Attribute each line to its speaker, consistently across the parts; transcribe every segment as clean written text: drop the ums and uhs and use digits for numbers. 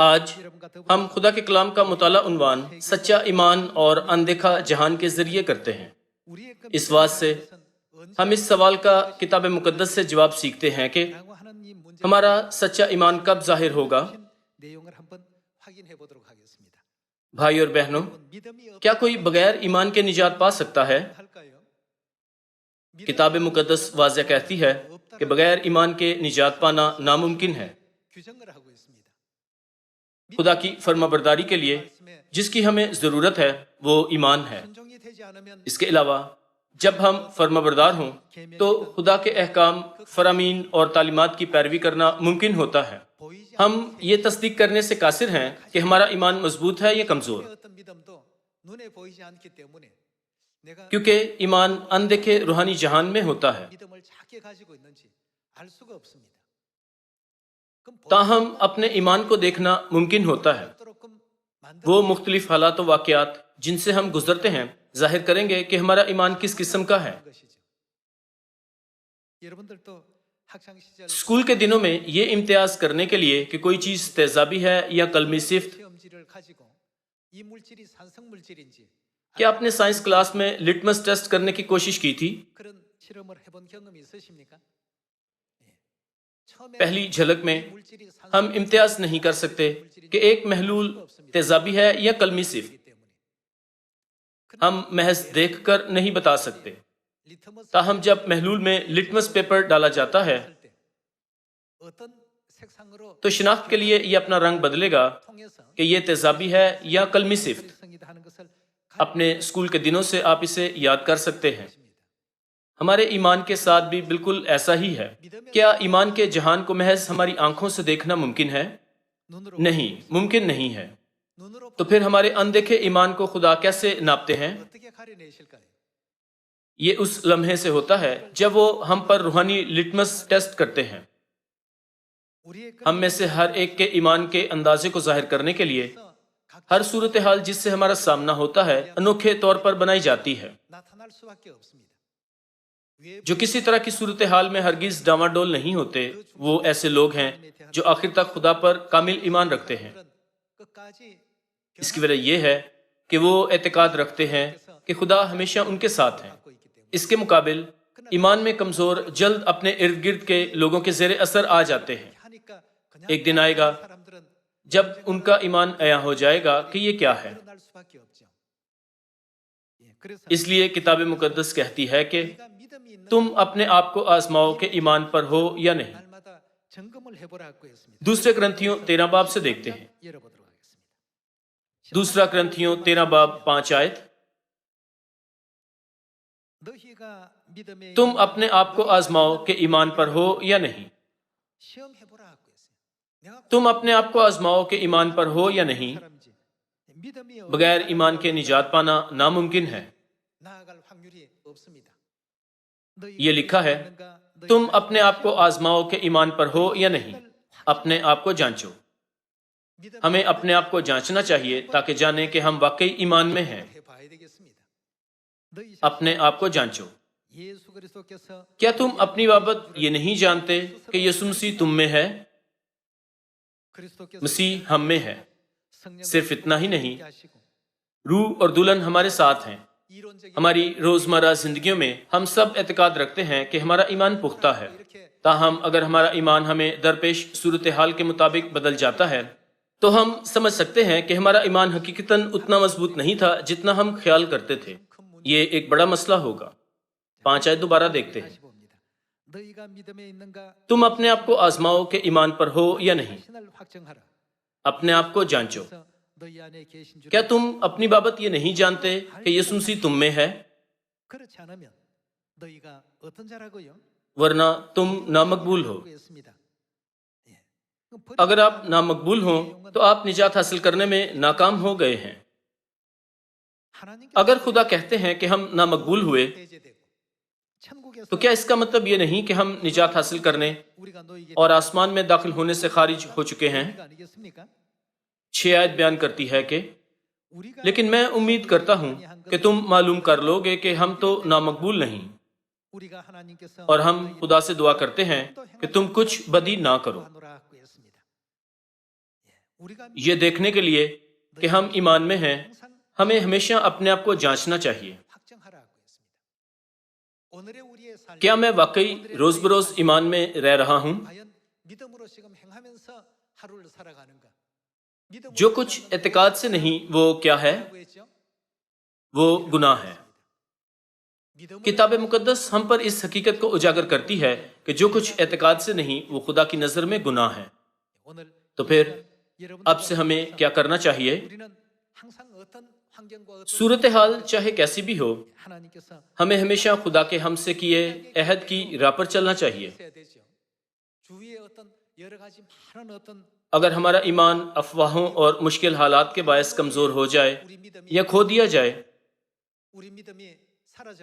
Speaker 1: آج ہم خدا کے کلام کا مطالعہ عنوان سچا ایمان اور اندیکھا جہان کے ذریعے کرتے ہیں۔ اس واسطے سے ہم اس سوال کا کتاب مقدس سے جواب سیکھتے ہیں کہ ہمارا سچا ایمان کب ظاہر ہوگا۔ بھائی اور بہنوں، کیا کوئی بغیر ایمان کے نجات پا سکتا ہے؟ کتاب مقدس واضح کہتی ہے کہ بغیر ایمان کے نجات پانا ناممکن ہے۔ خدا کی فرما برداری کے لیے جس کی ہمیں ضرورت ہے وہ ایمان ہے۔ اس کے علاوہ جب ہم فرما بردار ہوں تو خدا کے احکام، فرامین اور تعلیمات کی پیروی کرنا ممکن ہوتا ہے۔ ہم یہ تصدیق کرنے سے قاصر ہیں کہ ہمارا ایمان مضبوط ہے یا کمزور، کیونکہ ایمان اندیکھے روحانی جہان میں ہوتا ہے۔ تاہم اپنے ایمان کو دیکھنا ممکن ہوتا ہے۔ وہ مختلف حالات و واقعات جن سے ہم گزرتے ہیں ظاہر کریں گے کہ ہمارا ایمان کس قسم کا ہے۔ اسکول کے دنوں میں یہ امتیاز کرنے کے لیے کہ کوئی چیز تیزابی ہے یا قلمی صفت، کیا آپ نے سائنس کلاس میں لٹمس ٹیسٹ کرنے کی کوشش کی تھی؟ پہلی جھلک میں ہم امتیاز نہیں کر سکتے کہ ایک محلول تیزابی ہے یا قلمی صفت۔ ہم محض دیکھ کر نہیں بتا سکتے۔ تاہم جب محلول میں لٹمس پیپر ڈالا جاتا ہے تو شناخت کے لیے یہ اپنا رنگ بدلے گا کہ یہ تیزابی ہے یا قلمی صفت۔ اپنے اسکول کے دنوں سے آپ اسے یاد کر سکتے ہیں۔ ہمارے ایمان کے ساتھ بھی بالکل ایسا ہی ہے۔ کیا ایمان کے جہان کو محض ہماری آنکھوں سے دیکھنا ممکن ہے؟ نہیں، ممکن نہیں ہے۔ تو پھر ہمارے اندیکھے ایمان کو خدا کیسے ناپتے ہیں؟ یہ اس لمحے سے ہوتا ہے جب وہ ہم پر روحانی لٹمس ٹیسٹ کرتے ہیں۔ ہم میں سے ہر ایک کے ایمان کے اندازے کو ظاہر کرنے کے لیے ہر صورتحال جس سے ہمارا سامنا ہوتا ہے انوکھے طور پر بنائی جاتی ہے۔ جو کسی طرح کی صورتحال میں ہرگز ڈاواڈول نہیں ہوتے وہ ایسے لوگ ہیں جو آخر تک خدا پر کامل ایمان رکھتے ہیں۔ اس کی وجہ یہ ہے کہ وہ اعتقاد رکھتے ہیں کہ خدا ہمیشہ ان کے ساتھ ہے۔ اس کے مقابل ایمان میں کمزور جلد اپنے ارد گرد کے لوگوں کے زیر اثر آ جاتے ہیں۔ ایک دن آئے گا جب ان کا ایمان عیاں ہو جائے گا کہ یہ کیا ہے۔ اس لیے کتاب مقدس کہتی ہے کہ تم اپنے آپ کو آزماؤ کہ ایمان پر ہو یا نہیں۔ دوسرے کرنتھیوں 13 باب سے دیکھتے ہیں۔ دوسرا کرنتھیوں 13 باب 5 آیت۔ تم اپنے آپ کو آزماؤ کہ ایمان پر ہو یا نہیں۔ تم اپنے آپ کو آزماؤ کہ ایمان پر ہو یا نہیں۔ بغیر ایمان کے نجات پانا ناممکن ہے۔ یہ لکھا ہے تم اپنے آپ کو آزماؤ کہ ایمان پر ہو یا نہیں، اپنے آپ کو جانچو۔ ہمیں اپنے آپ کو جانچنا چاہیے تاکہ جانیں کہ ہم واقعی ایمان میں ہیں۔ اپنے آپ کو جانچو۔ کیا تم اپنی بابت یہ نہیں جانتے کہ یسوع مسیح تم میں ہے؟ مسیح ہم میں ہے۔ صرف اتنا ہی نہیں، روح اور دلہن ہمارے ساتھ ہیں۔ ہماری روزمرہ زندگیوں میں ہم سب اعتقاد رکھتے ہیں کہ ہمارا ایمان پختہ ہے۔ تاہم اگر ہمارا ایمان ہمیں درپیش صورتحال کے مطابق بدل جاتا ہے تو ہم سمجھ سکتے ہیں کہ ہمارا ایمان حقیقتاً اتنا مضبوط نہیں تھا جتنا ہم خیال کرتے تھے۔ یہ ایک بڑا مسئلہ ہوگا۔ 5 آیت دوبارہ دیکھتے ہیں۔ تم اپنے آپ کو آزماؤ کہ ایمان پر ہو یا نہیں، اپنے آپ کو جانچو۔ کیا تم اپنی بابت یہ نہیں جانتے کہ یسوع مسیح تم میں ہے؟ ورنہ تم نامقبول ہو۔ اگر آپ نامقبول ہوں تو آپ نجات حاصل کرنے میں ناکام ہو گئے ہیں۔ اگر خدا کہتے ہیں کہ ہم نامقبول ہوئے تو کیا اس کا مطلب یہ نہیں کہ ہم نجات حاصل کرنے اور آسمان میں داخل ہونے سے خارج ہو چکے ہیں؟ 6 آیت بیان کرتی ہے کہ لیکن میں امید کرتا ہوں کہ تم معلوم کر لو گے کہ ہم تو نامقبول نہیں، اور ہم خدا سے دعا کرتے ہیں کہ تم کچھ بدی نہ کرو۔ یہ دیکھنے کے لیے کہ ہم ایمان میں ہیں ہمیں ہمیشہ اپنے آپ کو جانچنا چاہیے. کیا میں واقعی روز بروز ایمان میں رہ رہا ہوں؟ جو کچھ اعتقاد سے نہیں وہ کیا ہے؟ وہ گناہ ہے. کتاب مقدس ہم پر اس حقیقت کو اجاگر کرتی ہے کہ جو کچھ اعتقاد سے نہیں وہ خدا کی نظر میں گناہ ہے. تو پھر اب سے ہمیں کیا کرنا چاہیے؟ صورتحال چاہے کیسی بھی ہو ہمیں ہمیشہ خدا کے ہم سے کیے عہد کی راہ پر چلنا چاہیے. اگر ہمارا ایمان افواہوں اور مشکل حالات کے باعث کمزور ہو جائے یا کھو دیا جائے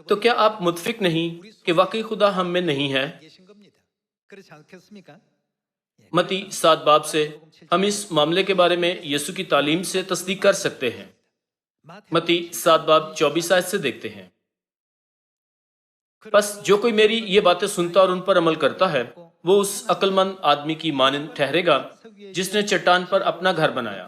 Speaker 1: تو کیا آپ متفق نہیں کہ واقعی خدا ہم میں نہیں ہے؟ متی 7 باب سے ہم اس معاملے کے بارے میں یسوع کی تعلیم سے تصدیق کر سکتے ہیں. متی 7 باب 24 آیت سے دیکھتے ہیں. بس جو کوئی میری یہ باتیں سنتا اور ان پر عمل کرتا ہے وہ اس عقل مند آدمی کی مانند ٹھہرے گا جس نے چٹان پر اپنا گھر بنایا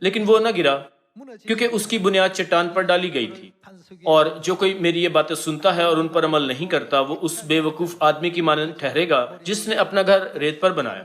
Speaker 1: لیکن وہ نہ گرا کیونکہ اس کی بنیاد چٹان پر ڈالی گئی تھی. اور جو کوئی میری یہ باتیں سنتا ہے اور ان پر عمل نہیں کرتا وہ اس بے وقوف آدمی کی مانند ٹھہرے گا جس نے اپنا گھر ریت پر بنایا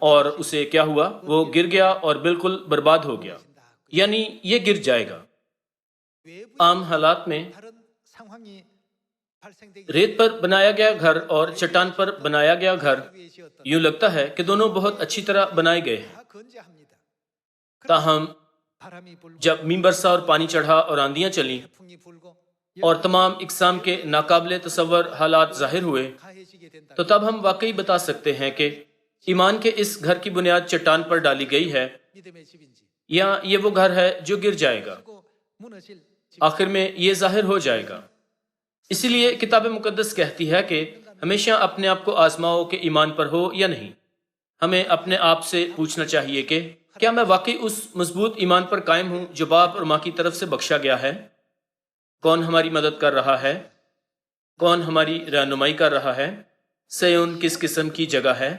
Speaker 1: اور اسے کیا ہوا؟ وہ گر گیا اور بالکل برباد ہو گیا. یعنی یہ گر جائے گا. عام حالات میں ریت پر بنایا گیا گھر اور چٹان پر بنایا گیا گھر یوں لگتا ہے کہ دونوں بہت اچھی طرح بنائے گئے ہیں. تاہم جب میںہ برسا اور پانی چڑھا اور آندیاں چلیں اور تمام اقسام کے ناقابل تصور حالات ظاہر ہوئے تو تب ہم واقعی بتا سکتے ہیں کہ ایمان کے اس گھر کی بنیاد چٹان پر ڈالی گئی ہے یا یہ وہ گھر ہے جو گر جائے گا. آخر میں یہ ظاہر ہو جائے گا. اسی لیے کتاب مقدس کہتی ہے کہ ہمیشہ اپنے آپ کو آزماؤ کہ ایمان پر ہو یا نہیں. ہمیں اپنے آپ سے پوچھنا چاہیے کہ کیا میں واقعی اس مضبوط ایمان پر قائم ہوں جو باپ اور ماں کی طرف سے بخشا گیا ہے؟ کون ہماری مدد کر رہا ہے؟ کون ہماری رہنمائی کر رہا ہے؟ سیون کس قسم کی جگہ ہے؟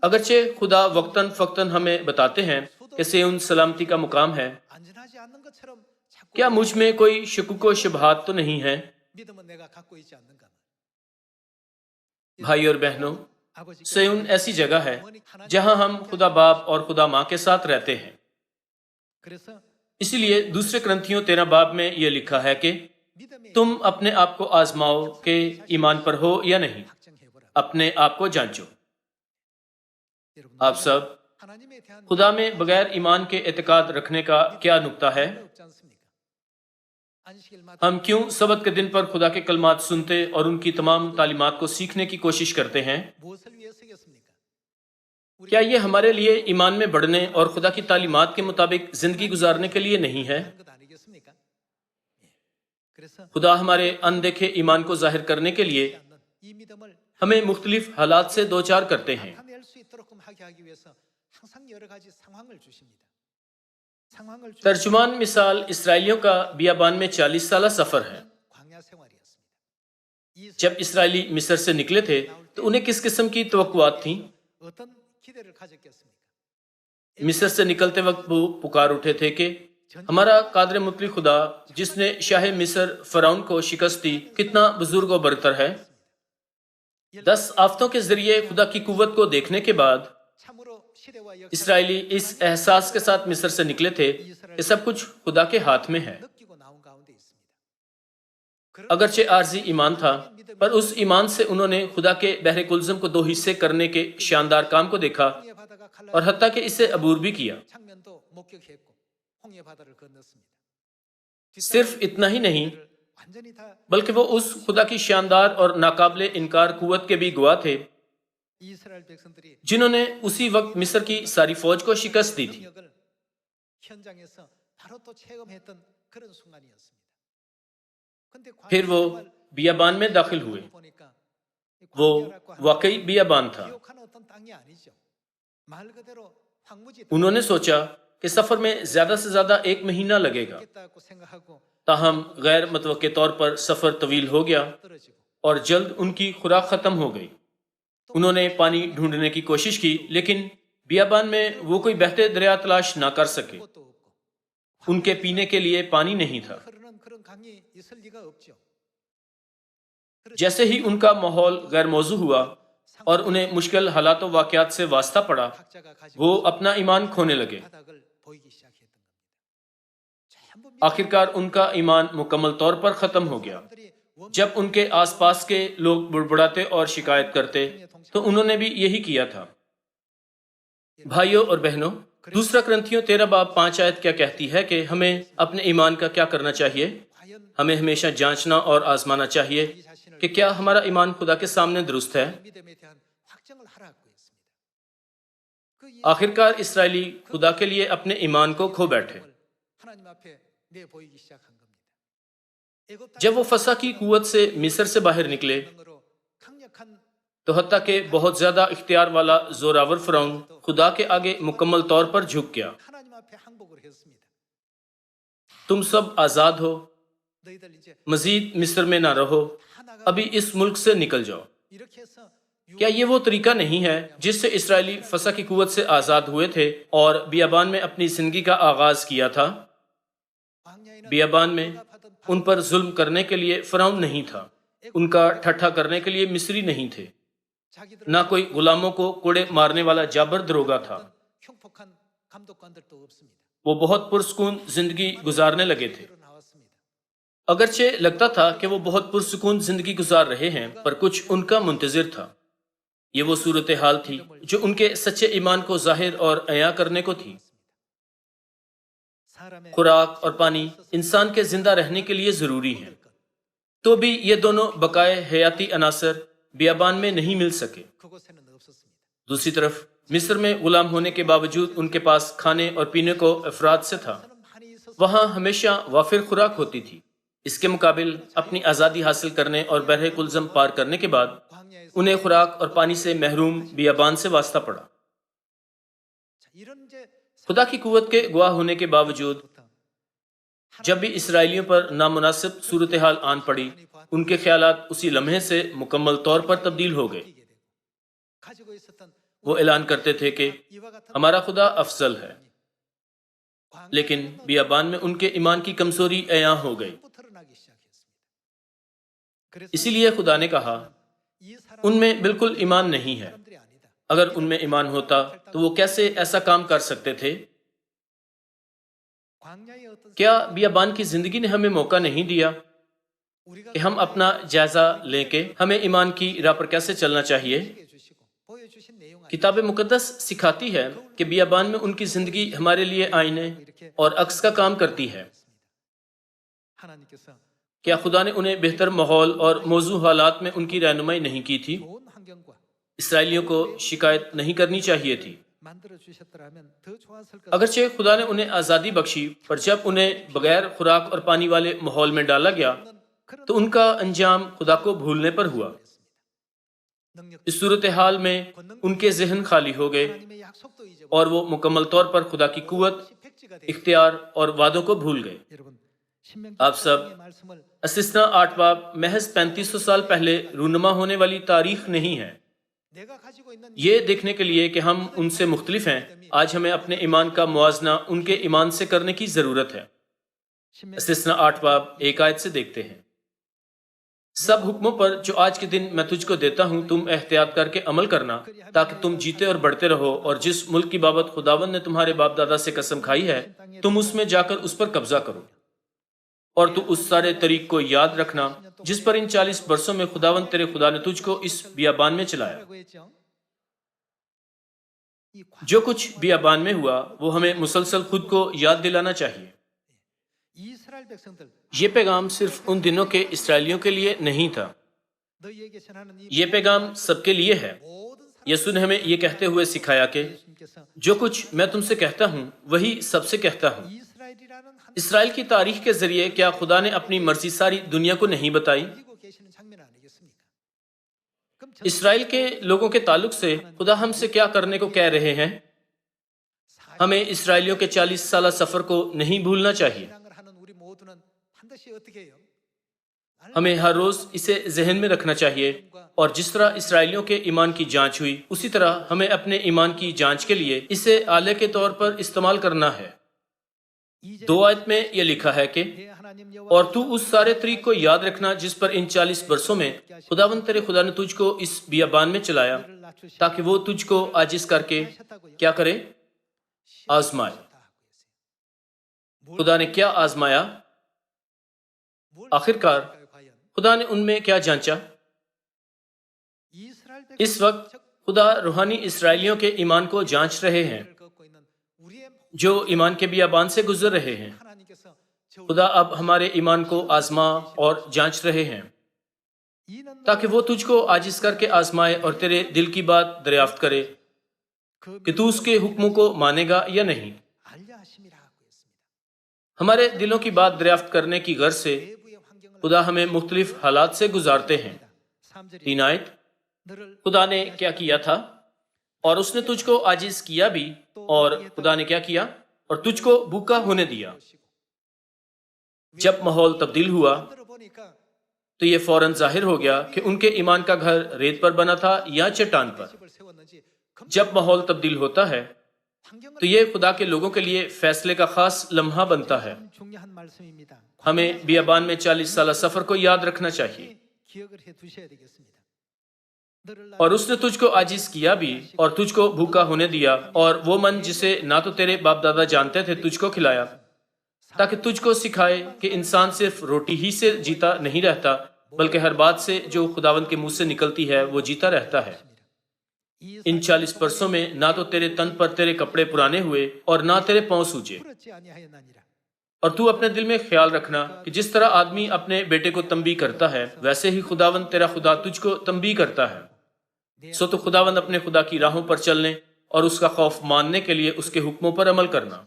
Speaker 1: اگرچہ خدا وقتاً فوقتاً ہمیں بتاتے ہیں کہ سیون سلامتی کا مقام ہے، کیا مجھ میں کوئی شکوک و شبہات تو نہیں ہے؟ بھائی اور بہنوں، سیون ایسی جگہ ہے جہاں ہم خدا باپ اور خدا ماں کے ساتھ رہتے ہیں. اسی لیے دوسرے کرنتھیوں 13 باب میں یہ لکھا ہے کہ تم اپنے آپ کو آزماؤ کہ ایمان پر ہو یا نہیں. اپنے آپ کو جانچو. آپ سب خدا میں بغیر ایمان کے اعتقاد رکھنے کا کیا نقطہ ہے؟ ہم کیوں سبت کے دن پر خدا کے کلمات سنتے اور ان کی تمام تعلیمات کو سیکھنے کی کوشش کرتے ہیں؟ کیا یہ ہمارے لیے ایمان میں بڑھنے اور خدا کی تعلیمات کے مطابق زندگی گزارنے کے لیے نہیں ہے؟ خدا ہمارے اندیکھے ایمان کو ظاہر کرنے کے لیے ہمیں مختلف حالات سے دوچار کرتے ہیں. ترجمان مثال اسرائیلیوں کا بیابان میں 40 سالہ سفر ہے. جب اسرائیلی مصر سے نکلے تھے تو انہیں کس قسم کی توقعات تھیں؟ مصر سے نکلتے وقت وہ پکار اٹھے تھے کہ ہمارا قادر مطلق خدا جس نے شاہ مصر فرعون کو شکست دی کتنا بزرگ و برتر ہے. 10 آفتوں کے ذریعے خدا کی قوت کو دیکھنے کے بعد اسرائیلی اس احساس کے ساتھ مصر سے نکلے تھے کہ سب کچھ خدا کے ہاتھ میں ہے. اگرچہ عارضی ایمان تھا پر اس ایمان سے انہوں نے خدا کے بحر کلزم کو 2 حصے کرنے کے شاندار کام کو دیکھا اور حتیٰ کہ اسے عبور بھی کیا. صرف اتنا ہی نہیں بلکہ وہ اس خدا کی شاندار اور ناقابل انکار قوت کے بھی گواہ تھے جنہوں نے اسی وقت مصر کی ساری فوج کو شکست دی تھی. پھر وہ بیابان میں داخل ہوئے. وہ واقعی بیابان تھا. انہوں نے سوچا کہ سفر میں زیادہ سے زیادہ 1 مہینہ لگے گا تاہم غیر متوقع طور پر سفر طویل ہو گیا اور جلد ان کی خوراک ختم ہو گئی۔ انہوں نے پانی ڈھونڈنے کی کوشش کی لیکن بیابان میں وہ کوئی بہتے دریا تلاش نہ کر سکے۔ ان کے پینے کے لیے پانی نہیں تھا۔ جیسے ہی ان کا ماحول غیر موزوں ہوا اور انہیں مشکل حالات و واقعات سے واسطہ پڑا، وہ اپنا ایمان کھونے لگے۔ آخرکار ان کا ایمان مکمل طور پر ختم ہو گیا۔ جب ان کے آس پاس کے لوگ بڑبڑاتے اور شکایت کرتے تو انہوں نے بھی یہی کیا تھا۔ بھائیوں اور بہنوں، دوسرا کرنتھیوں 13 باب 5 آیت کیا کہتی ہے کہ ہمیں اپنے ایمان کا کیا کرنا چاہیے؟ ہمیں ہمیشہ جانچنا اور آزمانا چاہیے کہ کیا ہمارا ایمان خدا کے سامنے درست ہے۔ آخرکار اسرائیلی خدا کے لیے اپنے ایمان کو کھو بیٹھے۔ جب وہ فسح کی قوت سے مصر سے باہر نکلے تو حتیٰ کہ بہت زیادہ اختیار والا زوراور فرعون خدا کے آگے مکمل طور پر جھک گیا۔ تم سب آزاد ہو، مزید مصر میں نہ رہو، ابھی اس ملک سے نکل جاؤ۔ کیا یہ وہ طریقہ نہیں ہے جس سے اسرائیلی فسح کی قوت سے آزاد ہوئے تھے اور بیابان میں اپنی زندگی کا آغاز کیا تھا؟ بیابان میں ان پر ظلم کرنے کے لیے فرعون نہیں تھا، ان کا ٹھٹھا کرنے کے لیے مصری نہیں تھے، نہ کوئی غلاموں کو کوڑے مارنے والا جابر دروگا تھا۔ وہ بہت پرسکون زندگی گزارنے لگے تھے۔ اگرچہ لگتا تھا کہ وہ بہت پرسکون زندگی گزار رہے ہیں، پر کچھ ان کا منتظر تھا۔ یہ وہ صورتحال تھی جو ان کے سچے ایمان کو ظاہر اور عیاں کرنے کو تھی۔ خوراک اور پانی انسان کے زندہ رہنے کے لیے ضروری ہیں، تو بھی یہ دونوں بقائے حیاتی عناصر بیابان میں نہیں مل سکے۔ دوسری طرف مصر میں غلام ہونے کے باوجود ان کے پاس کھانے اور پینے کو افراد سے تھا، وہاں ہمیشہ وافر خوراک ہوتی تھی۔ اس کے مقابل اپنی آزادی حاصل کرنے اور بحر کلزم پار کرنے کے بعد انہیں خوراک اور پانی سے محروم بیابان سے واسطہ پڑا۔ خدا کی قوت کے گواہ ہونے کے باوجود جب بھی اسرائیلیوں پر نامناسب صورتحال آن پڑی، ان کے خیالات اسی لمحے سے مکمل طور پر تبدیل ہو گئے۔ وہ اعلان کرتے تھے کہ ہمارا خدا افضل ہے، لیکن بیابان میں ان کے ایمان کی کمزوری عیاں ہو گئی۔ اسی لیے خدا نے کہا ان میں بالکل ایمان نہیں ہے۔ اگر ان میں ایمان ہوتا تو وہ کیسے ایسا کام کر سکتے تھے؟ کیا بیابان کی زندگی نے ہمیں موقع نہیں دیا کہ ہم اپنا جائزہ لیں کہ ہمیں ایمان کی راہ پر کیسے چلنا چاہیے؟ کتاب مقدس سکھاتی ہے کہ بیابان میں ان کی زندگی ہمارے لیے آئینے اور عکس کا کام کرتی ہے۔ کیا خدا نے انہیں بہتر ماحول اور موزوں حالات میں ان کی رہنمائی نہیں کی تھی؟ اسرائیلیوں کو شکایت نہیں کرنی چاہیے تھی۔ اگرچہ خدا نے انہیں آزادی بخشی، پر جب انہیں بغیر خوراک اور پانی والے ماحول میں ڈالا گیا تو ان کا انجام خدا کو بھولنے پر ہوا۔ اس صورتحال میں ان کے ذہن خالی ہو گئے اور وہ مکمل طور پر خدا کی قوت، اختیار اور وعدوں کو بھول گئے۔ آپ سب استثنا 8 باب محض 3500 سال پہلے رونما ہونے والی تاریخ نہیں ہے۔ یہ دیکھنے کے لیے کہ ہم ان سے مختلف ہیں، آج ہمیں اپنے ایمان کا موازنہ ان کے ایمان سے کرنے کی ضرورت ہے۔ استثنا 8 باب 1 آیت سے دیکھتے ہیں، سب حکموں پر جو آج کے دن میں تجھ کو دیتا ہوں تم احتیاط کر کے عمل کرنا، تاکہ تم جیتے اور بڑھتے رہو، اور جس ملک کی بابت خداوند نے تمہارے باپ دادا سے قسم کھائی ہے تم اس میں جا کر اس پر قبضہ کرو، اور تو اس سارے طریق کو یاد رکھنا جس پر ان 40 برسوں میں خداوند تیرے خدا نے تجھ کو اس بیابان میں چلایا۔ جو کچھ بیابان میں ہوا وہ ہمیں مسلسل خود کو یاد دلانا چاہیے۔ یہ پیغام صرف ان دنوں کے اسرائیلیوں کے لیے نہیں تھا، یہ پیغام سب کے لیے ہے۔ یسوع نے ہمیں یہ کہتے ہوئے سکھایا کہ جو کچھ میں تم سے کہتا ہوں وہی سب سے کہتا ہوں۔ اسرائیل کی تاریخ کے ذریعے کیا خدا نے اپنی مرضی ساری دنیا کو نہیں بتائی؟ اسرائیل کے لوگوں کے تعلق سے خدا ہم سے کیا کرنے کو کہہ رہے ہیں؟ ہمیں اسرائیلیوں کے 40 سالہ سفر کو نہیں بھولنا چاہیے۔ ہمیں ہر روز اسے ذہن میں رکھنا چاہیے، اور جس طرح اسرائیلیوں کے ایمان کی جانچ ہوئی، اسی طرح ہمیں اپنے ایمان کی جانچ کے لیے اسے آلے کے طور پر استعمال کرنا ہے۔ 2 آیت میں یہ لکھا ہے کہ اور تو اس سارے طریق کو یاد رکھنا جس پر ان 40 برسوں میں خداوند تیرے خدا نے تجھ کو اس بیابان میں چلایا، تاکہ وہ تجھ کو عاجز کر کے کیا کرے؟ آزمائے۔ خدا نے کیا آزمایا؟ آخر کار خدا نے ان میں کیا جانچا؟ اس وقت خدا روحانی اسرائیلیوں کے ایمان کو جانچ رہے ہیں، جو ایمان کے بیابان سے گزر رہے ہیں۔ خدا اب ہمارے ایمان کو آزما اور جانچ رہے ہیں، تاکہ وہ تجھ کو عاجز کر کے آزمائے اور تیرے دل کی بات دریافت کرے کہ تو اس کے حکموں کو مانے گا یا نہیں۔ ہمارے دلوں کی بات دریافت کرنے کی غرض سے خدا ہمیں مختلف حالات سے گزارتے ہیں۔ 3 آیت، خدا نے کیا کیا تھا؟ اور اس نے تجھ کو عاجز کیا بھی، اور خدا نے کیا کیا؟ اور تجھ کو بھوکا ہونے دیا۔ جب ماحول تبدیل ہوا تو یہ فوراً ظاہر ہو گیا کہ ان کے ایمان کا گھر ریت پر بنا تھا یا چٹان پر۔ جب ماحول تبدیل ہوتا ہے تو یہ خدا کے لوگوں کے لیے فیصلے کا خاص لمحہ بنتا ہے۔ ہمیں بیابان میں 40 سالہ سفر کو یاد رکھنا چاہیے۔ اور اس نے تجھ کو عاجز کیا بھی، اور تجھ کو بھوکا ہونے دیا، اور وہ من جسے نہ تو تیرے باپ دادا جانتے تھے تجھ کو کھلایا، تاکہ تجھ کو سکھائے کہ انسان صرف روٹی ہی سے جیتا نہیں رہتا، بلکہ ہر بات سے جو خداوند کے منہ سے نکلتی ہے وہ جیتا رہتا ہے۔ ان 40 برسوں میں نہ تو تیرے تن پر تیرے کپڑے پرانے ہوئے اور نہ تیرے پاؤں سوجے۔ اور تو اپنے دل میں خیال رکھنا کہ جس طرح آدمی اپنے بیٹے کو تنبیہ کرتا ہے، ویسے ہی خداوند تیرا خدا تجھ کو تنبیہ کرتا ہے۔ سو تو خداوند اپنے خدا کی راہوں پر چلنے اور اس کا خوف ماننے کے لیے اس کے حکموں پر عمل کرنا۔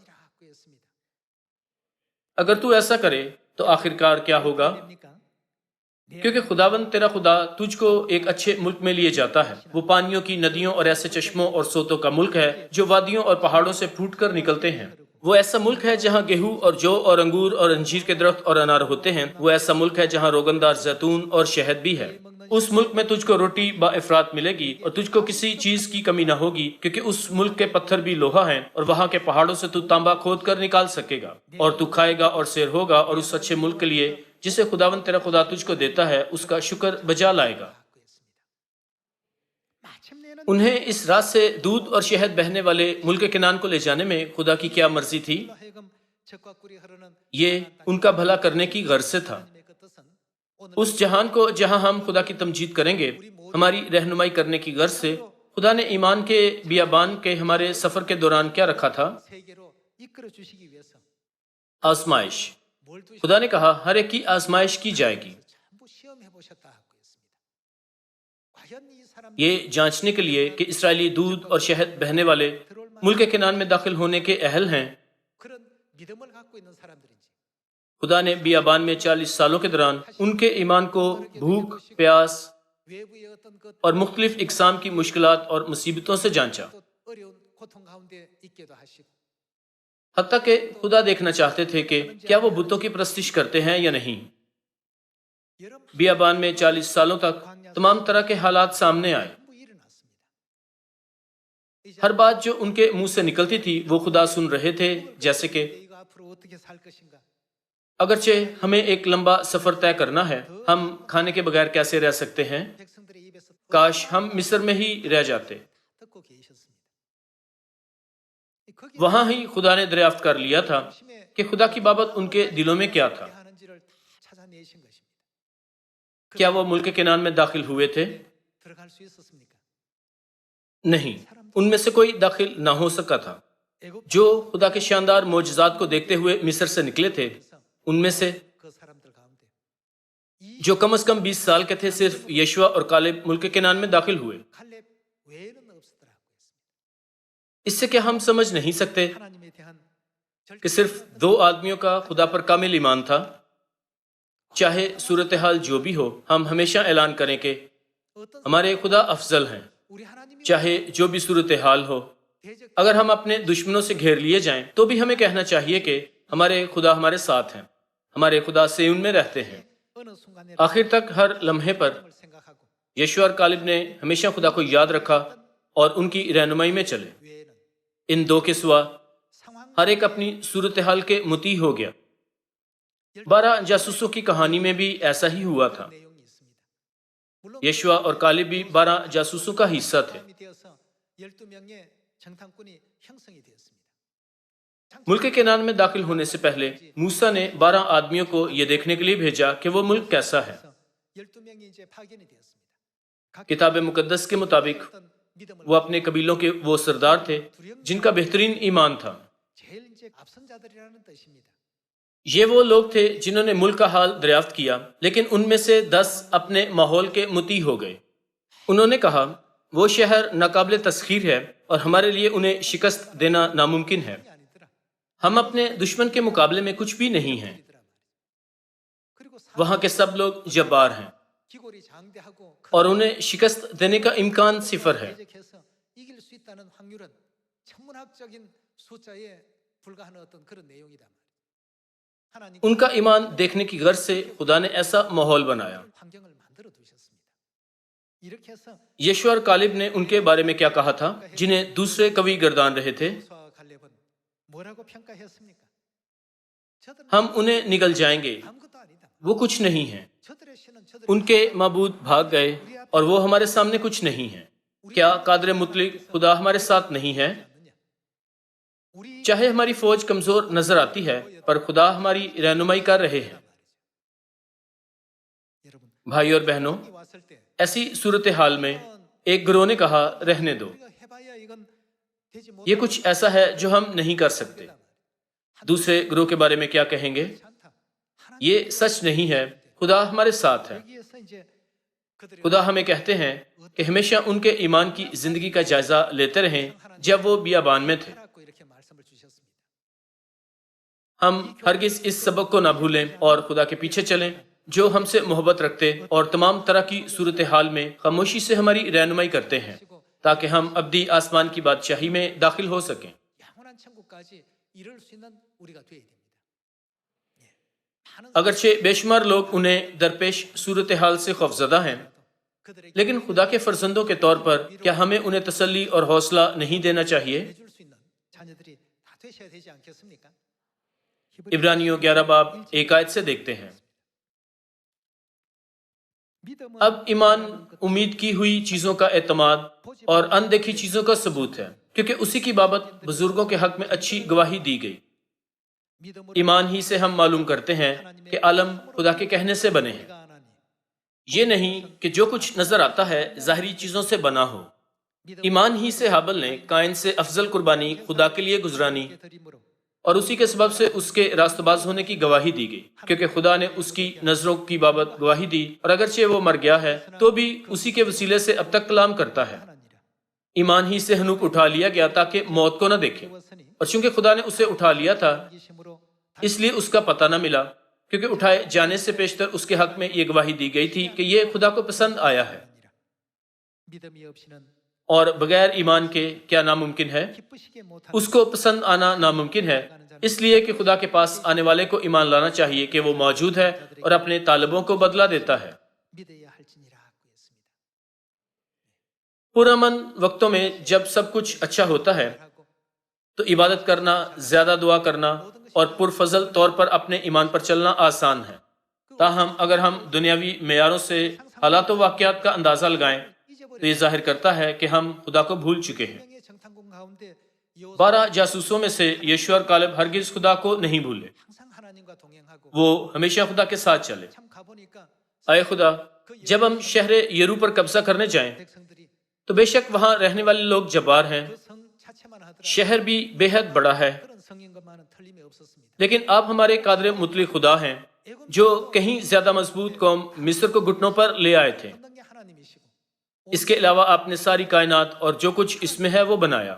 Speaker 1: اگر تو ایسا کرے تو آخرکار کیا ہوگا؟ کیونکہ خداوند تیرا خدا تجھ کو ایک اچھے ملک میں لیے جاتا ہے۔ وہ پانیوں کی ندیوں اور ایسے چشموں اور سوتوں کا ملک ہے جو وادیوں اور پہاڑوں سے پھوٹ کر نکلتے ہیں۔ وہ ایسا ملک ہے جہاں گیہوں اور جو اور انگور اور انجیر کے درخت اور انار ہوتے ہیں۔ وہ ایسا ملک ہے جہاں روغندار زیتون اور شہد بھی ہے۔ اس ملک میں تجھ کو روٹی با افراط ملے گی اور تجھ کو کسی چیز کی کمی نہ ہوگی، کیونکہ اس ملک کے پتھر بھی لوہا ہیں اور وہاں کے پہاڑوں سے تو تانبا کھود کر نکال سکے گا، اور تو کھائے گا اور سیر ہوگا، اور اس اچھے ملک کے لیے جسے خداوند تیرا خدا تجھ کو دیتا ہے اس کا شکر بجا لائے گا۔ انہیں اس رات سے دودھ اور شہد بہنے والے ملک کنعان کو لے جانے میں خدا کی کیا مرضی تھی؟ یہ ان کا بھلا کرنے کی غرض سے تھا۔ اس جہان کو جہاں ہم خدا کی تمجید کریں گے، ہماری رہنمائی کرنے کی غرض سے خدا نے ایمان کے بیابان کے ہمارے سفر کے دوران کیا رکھا تھا؟ آزمائش۔ خدا نے کہا ہر ایک کی آزمائش کی جائے گی، یہ جانچنے کے لیے کہ اسرائیلی دودھ اور شہد بہنے والے ملک کنعان میں داخل ہونے کے اہل ہیں۔ خدا نے بیابان میں 40 سالوں کے دوران ان کے ایمان کو بھوک، پیاس اور مختلف اقسام کی مشکلات اور مصیبتوں سے جانچا، حتیٰ کہ خدا دیکھنا چاہتے تھے کہ کیا وہ بتوں کی پرستش کرتے ہیں یا نہیں۔ بیابان میں 40 سالوں تک تمام طرح کے حالات سامنے آئے۔ ہر بات جو ان کے منہ سے نکلتی تھی وہ خدا سن رہے تھے، جیسے کہ اگرچہ ہمیں ایک لمبا سفر طے کرنا ہے، ہم کھانے کے بغیر کیسے رہ سکتے ہیں؟ کاش ہم مصر میں ہی رہ جاتے۔ وہاں ہی خدا نے دریافت کر لیا تھا کہ خدا کی بابت ان کے دلوں میں کیا تھا۔ کیا وہ ملک کنعان میں داخل ہوئے تھے؟ نہیں، ان میں سے کوئی داخل نہ ہو سکا تھا۔ جو خدا کے شاندار معجزات کو دیکھتے ہوئے مصر سے نکلے تھے، ان میں سے جو کم از کم 20 سال کے تھے، صرف یشوع اور کالب ملک کنعان میں داخل ہوئے۔ اس سے کیا ہم سمجھ نہیں سکتے کہ صرف 2 آدمیوں کا خدا پر کامل ایمان تھا؟ چاہے صورتحال جو بھی ہو، ہم ہمیشہ اعلان کریں کہ ہمارے خدا افضل ہیں، چاہے جو بھی صورتحال ہو۔ اگر ہم اپنے دشمنوں سے گھیر لیے جائیں تو بھی ہمیں کہنا چاہیے کہ ہمارے خدا ہمارے ساتھ ہیں۔ ہمارے خدا سیون میں رہتے ہیں۔ آخر تک ہر لمحے پر یشوع اور کالب نے ہمیشہ خدا کو یاد رکھا اور ان کی رہنمائی میں چلے۔ ان دو کے سوا ہر ایک اپنی صورتحال کے مطیع ہو گیا۔ 12 جاسوسوں کی کہانی میں بھی ایسا ہی ہوا تھا۔ یشوع اور کالب بھی 12 جاسوسوں کا حصہ تھے۔ ملک کنعان میں داخل ہونے سے پہلے موسیٰ نے 12 آدمیوں کو یہ دیکھنے کے لیے بھیجا کہ وہ ملک کیسا ہے۔ کتاب مقدس کے مطابق وہ اپنے قبیلوں کے وہ سردار تھے جن کا بہترین ایمان تھا۔ یہ وہ لوگ تھے جنہوں نے ملک کا حال دریافت کیا، لیکن ان میں سے 10 اپنے ماحول کے مطیع ہو گئے۔ انہوں نے کہا وہ شہر ناقابل تسخیر ہے اور ہمارے لیے انہیں شکست دینا ناممکن ہے۔ ہم اپنے دشمن کے مقابلے میں کچھ بھی نہیں ہیں۔ وہاں کے سب لوگ جبار ہیں اور انہیں شکست دینے کا امکان صفر ہے۔ ان کا ایمان دیکھنے کی غرض سے خدا نے ایسا ماحول بنایا۔ یشوع اور کالب نے ان کے بارے میں کیا کہا تھا جنہیں دوسرے کوی گردان رہے تھے؟ ہم انہیں نگل جائیں گے، وہ کچھ نہیں ہیں۔ ان کے معبود بھاگ گئے اور وہ ہمارے سامنے کچھ نہیں ہیں۔ کیا قادر مطلق خدا ہمارے ساتھ نہیں ہے؟ چاہے ہماری فوج کمزور نظر آتی ہے پر خدا ہماری رہنمائی کر رہے ہیں۔ بھائی اور بہنوں، ایسی صورتحال میں ایک گروہ نے کہا رہنے دو، یہ کچھ ایسا ہے جو ہم نہیں کر سکتے۔ دوسرے گروہ کے بارے میں کیا کہیں گے؟ یہ سچ نہیں ہے، خدا ہمارے ساتھ ہے۔ خدا ہمیں کہتے ہیں کہ ہمیشہ ان کے ایمان کی زندگی کا جائزہ لیتے رہیں جب وہ بیابان میں تھے۔ ہم ہرگز اس سبق کو نہ بھولیں اور خدا کے پیچھے چلیں جو ہم سے محبت رکھتے اور تمام طرح کی صورتحال میں خاموشی سے ہماری رہنمائی کرتے ہیں تاکہ ہم ابدی آسمان کی بادشاہی میں داخل ہو سکیں۔ اگرچہ بے شمار لوگ انہیں درپیش صورتحال سے خوفزدہ ہیں، لیکن خدا کے فرزندوں کے طور پر کیا ہمیں انہیں تسلی اور حوصلہ نہیں دینا چاہیے؟ عبرانیوں 11 باب 1 آیت سے دیکھتے ہیں۔ اب ایمان امید کی ہوئی چیزوں کا اعتماد اور اندیکھی چیزوں کا ثبوت ہے، کیونکہ اسی کی بابت بزرگوں کے حق میں اچھی گواہی دی گئی۔ ایمان ہی سے ہم معلوم کرتے ہیں کہ عالم خدا کے کہنے سے بنے ہیں۔ یہ نہیں کہ جو کچھ نظر آتا ہے ظاہری چیزوں سے بنا ہو۔ ایمان ہی سے حابل نے قائن سے افضل قربانی خدا کے لیے گزرانی اور اسی کے سبب سے اس کے راست باز ہونے کی گواہی دی گئی، کیونکہ خدا نے اس کی نظروں کی بابت گواہی دی، اور اگرچہ وہ مر گیا ہے تو بھی اسی کے وسیلے سے اب تک کلام کرتا ہے۔ ایمان ہی سے ہنوک اٹھا لیا گیا تاکہ موت کو نہ دیکھے، اور چونکہ خدا نے اسے اٹھا لیا تھا اس لیے اس کا پتہ نہ ملا، کیونکہ اٹھائے جانے سے پیشتر اس کے حق میں یہ گواہی دی گئی تھی کہ یہ خدا کو پسند آیا ہے۔ اور بغیر ایمان کے کیا ناممکن ہے؟ اس کو پسند آنا ناممکن ہے، اس لیے کہ خدا کے پاس آنے والے کو ایمان لانا چاہیے کہ وہ موجود ہے اور اپنے طالبوں کو بدلہ دیتا ہے۔ پرامن وقتوں میں جب سب کچھ اچھا ہوتا ہے تو عبادت کرنا، زیادہ دعا کرنا اور پرفضل طور پر اپنے ایمان پر چلنا آسان ہے۔ تاہم اگر ہم دنیاوی معیاروں سے حالات و واقعات کا اندازہ لگائیں تو یہ ظاہر کرتا ہے کہ ہم خدا کو بھول چکے ہیں۔ 12 جاسوسوں میں سے یشوع اور کالب ہرگز خدا کو نہیں بھولے، وہ ہمیشہ خدا کے ساتھ چلے۔ اے خدا، جب ہم شہر یرو پر قبضہ کرنے جائیں تو بے شک وہاں رہنے والے لوگ جبار ہیں، شہر بھی بے حد بڑا ہے، لیکن آپ ہمارے قادر مطلق خدا ہیں جو کہیں زیادہ مضبوط قوم مصر کو گھٹنوں پر لے آئے تھے۔ اس کے علاوہ آپ نے ساری کائنات اور جو کچھ اس میں ہے وہ بنایا۔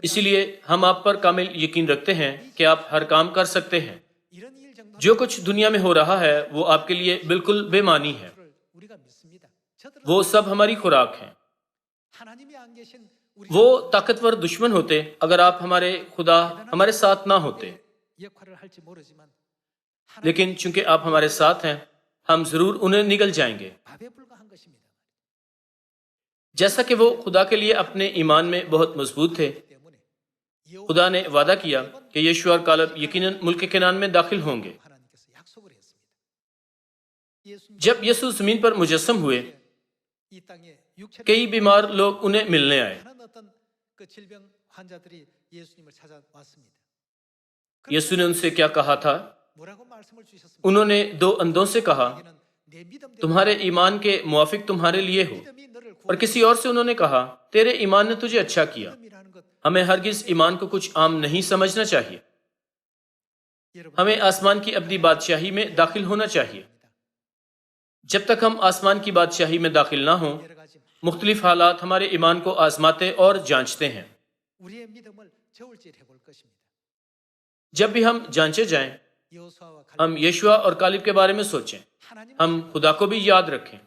Speaker 1: اسی لیے ہم آپ پر کامل یقین رکھتے ہیں کہ آپ ہر کام کر سکتے ہیں۔ جو کچھ دنیا میں ہو رہا ہے وہ آپ کے لیے بالکل بے معنی ہے، وہ سب ہماری خوراک ہیں۔ وہ طاقتور دشمن ہوتے اگر آپ ہمارے خدا ہمارے ساتھ نہ ہوتے۔ لیکن چونکہ آپ ہمارے ساتھ ہیں ہم ضرور انہیں نگل جائیں گے. جیسا کہ وہ خدا کے لیے اپنے ایمان میں بہت مضبوط تھے، خدا نے وعدہ کیا کہ یشوع اور کالب یقیناً ملک کنعان میں داخل ہوں گے. جب یسوع زمین پر مجسم ہوئے، کئی بیمار لوگ انہیں ملنے آئے. یسوع نے ان سے کیا کہا تھا؟ انہوں نے 2 اندھوں سے کہا، تمہارے ایمان کے موافق تمہارے لیے ہو. اور کسی اور سے انہوں نے کہا، تیرے ایمان نے تجھے اچھا کیا. ہمیں ہرگز ایمان کو کچھ عام نہیں سمجھنا چاہیے. ہمیں آسمان کی ابدی بادشاہی میں داخل ہونا چاہیے. جب تک ہم آسمان کی بادشاہی میں داخل نہ ہوں، مختلف حالات ہمارے ایمان کو آزماتے اور جانچتے ہیں. جب بھی ہم جانچے جائیں، ہم یشوع اور کالب کے بارے میں سوچیں، ہم خدا کو بھی یاد رکھیں.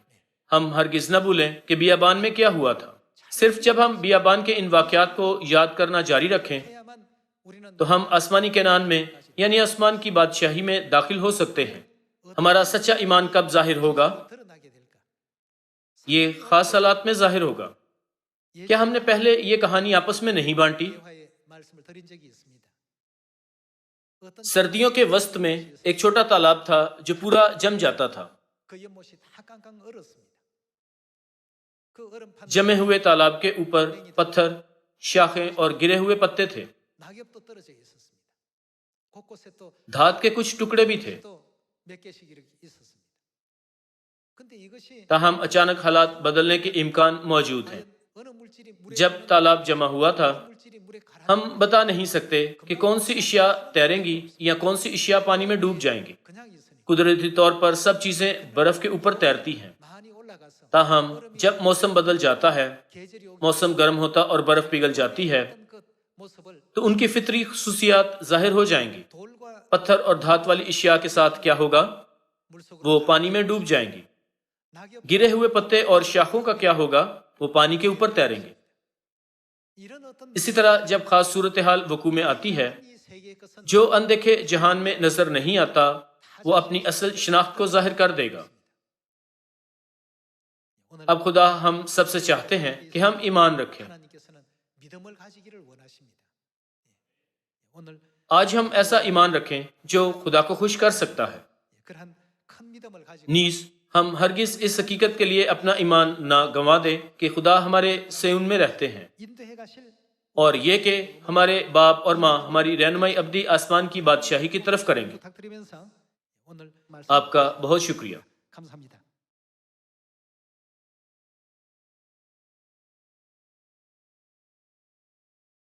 Speaker 1: ہم ہرگز نہ بھولیں کہ بیابان میں کیا ہوا تھا. صرف جب ہم بیابان کے ان واقعات کو یاد کرنا جاری رکھیں تو ہم آسمانی کنعان میں یعنی آسمان کی بادشاہی میں داخل ہو سکتے ہیں. ہمارا سچا ایمان کب ظاہر ہوگا؟ یہ خاص حالات میں ظاہر ہوگا. کیا ہم نے پہلے یہ کہانی آپس میں نہیں بانٹی؟ سردیوں کے وسط میں ایک چھوٹا تالاب تھا جو پورا جم جاتا تھا. جمے ہوئے تالاب کے اوپر پتھر، شاخیں اور گرے ہوئے پتے تھے. دھات کے کچھ ٹکڑے بھی تھے. تاہم اچانک حالات بدلنے کے امکان موجود ہیں. جب تالاب جمع ہوا تھا، ہم بتا نہیں سکتے کہ کون سی اشیاء تیریں گی یا کون سی اشیاء پانی میں ڈوب جائیں گی. قدرتی طور پر سب چیزیں برف کے اوپر تیرتی ہیں. تاہم جب موسم بدل جاتا ہے، موسم گرم ہوتا اور برف پگھل جاتی ہے، تو ان کی فطری خصوصیات ظاہر ہو جائیں گی. پتھر اور دھات والی اشیاء کے ساتھ کیا ہوگا؟ وہ پانی میں ڈوب جائیں گی. گرے ہوئے پتے اور شاخوں کا کیا ہوگا؟ وہ پانی کے اوپر تیریں گے. اسی طرح جب خاص صورتحال وقوع میں آتی ہے، جو اندیکھے جہان میں نظر نہیں آتا وہ اپنی اصل شناخت کو ظاہر کر دے گا. اب خدا ہم سب سے چاہتے ہیں کہ ہم ایمان رکھیں. آج ہم ایسا ایمان رکھیں جو خدا کو خوش کر سکتا ہے. نیز ہم ہرگز اس حقیقت کے لیے اپنا ایمان نہ گنوا دیں کہ خدا ہمارے صیون میں رہتے ہیں، اور یہ کہ ہمارے باپ اور ماں ہماری رہنمائی ابدی آسمان کی بادشاہی کی طرف کریں گے. آپ کا بہت شکریہ.